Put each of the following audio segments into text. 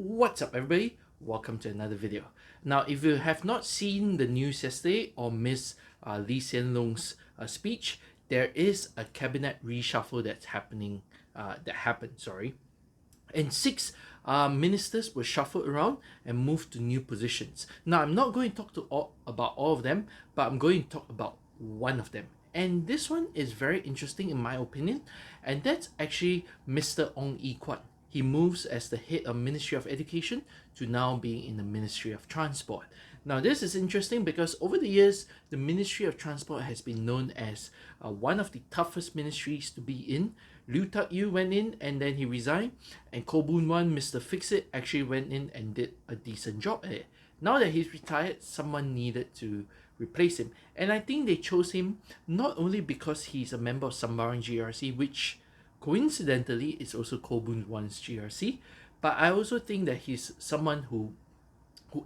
What's up everybody? Welcome to another video. Now if you have not seen the news yesterday or missed Lee Hsien Loong's speech, there is a cabinet reshuffle that's happened, and six ministers were shuffled around and moved to new positions. Now I'm not going to talk about all of them, but I'm going to talk about one of them. And this one is very interesting in my opinion, and that's actually Mr. Ong Ye Kung. He moves as the head of Ministry of Education to now being in the Ministry of Transport. Now this is interesting because over the years, the Ministry of Transport has been known as one of the toughest ministries to be in. Liu Tak-yu went in and then he resigned, and Koh Boon Wan, Mr. Fix-It, actually went in and did a decent job at it. Now that he's retired, someone needed to replace him. And I think they chose him not only because he's a member of Sembawang GRC, which coincidentally is also Koh Boon Wan's GRC, but I also think that he's someone who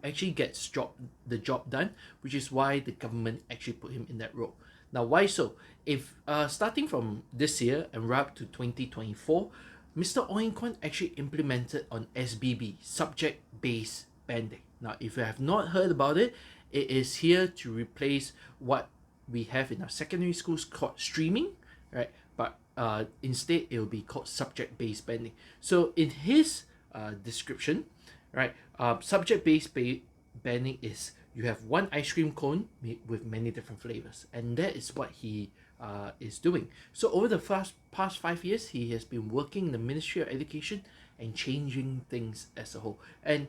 actually gets the job done, which is why the government actually put him in that role. Now why so? If starting from this year and right up to 2024, Mr. Ong Ye Kung actually implemented on SBB, subject-based banding. Now if you have not heard about it, it is here to replace what we have in our secondary schools called streaming, right? But instead it will be called subject-based banding. So in his description, right, subject-based banding is you have one ice cream cone with many different flavors, and that is what he is doing. So over the past 5 years, he has been working in the Ministry of Education and changing things as a whole. And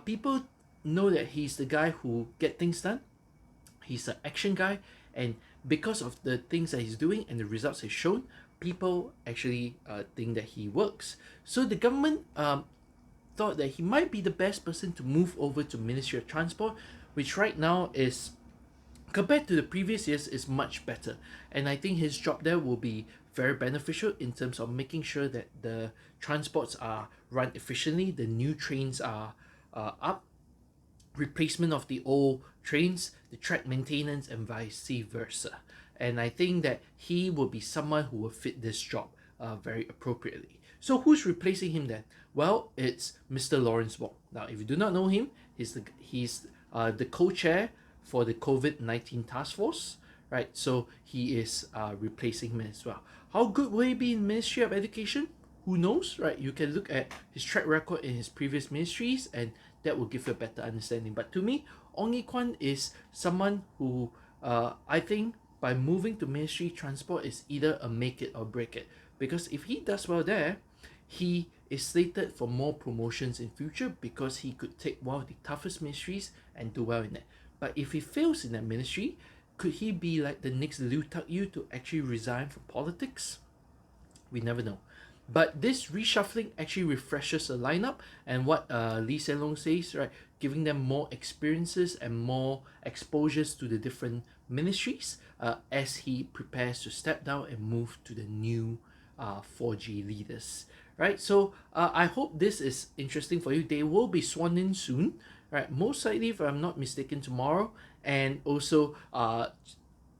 people know that he's the guy who get things done. He's an action guy, and because of the things that he's doing and the results he's shown, people actually think that he works. So the government thought that he might be the best person to move over to Ministry of Transport, which right now is, compared to the previous years, is much better. And I think his job there will be very beneficial in terms of making sure that the transports are run efficiently, the new trains are up, replacement of the old trains, the track maintenance, and vice versa. And I think that he will be someone who will fit this job very appropriately. So who's replacing him then? Well, it's Mr. Lawrence Wong. Now, if you do not know him, he's the co-chair for the COVID-19 task force, right? So he is replacing him as well. How good will he be in Ministry of Education? Who knows, right? You can look at his track record in his previous ministries, and that will give you a better understanding. But to me, Ong Ye Kung is someone who I think by moving to Ministry Transport is either a make it or break it. Because if he does well there, he is slated for more promotions in future because he could take one of the toughest ministries and do well in it. But if he fails in that ministry, could he be like the next Liu Tak-yu to actually resign from politics? We never know. But this reshuffling actually refreshes the lineup, and what Lee Hsien Loong says, right, giving them more experiences and more exposures to the different ministries as he prepares to step down and move to the new 4G leaders, right? So I hope this is interesting for you. They will be sworn in soon, right? Most likely, if I'm not mistaken, tomorrow. And also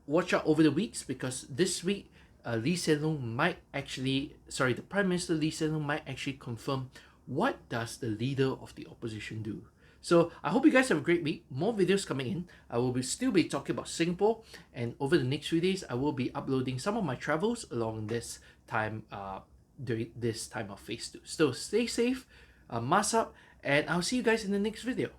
watch out over the weeks, because this week Lee Hsien Loong the Prime Minister Lee Hsien Loong might actually confirm what does the leader of the opposition do. So I hope you guys have a great week. More videos coming in. I will still be talking about Singapore, and over the next few days I will be uploading some of my travels along this time during this time of phase 2. So stay safe, mask up, and I'll see you guys in the next video.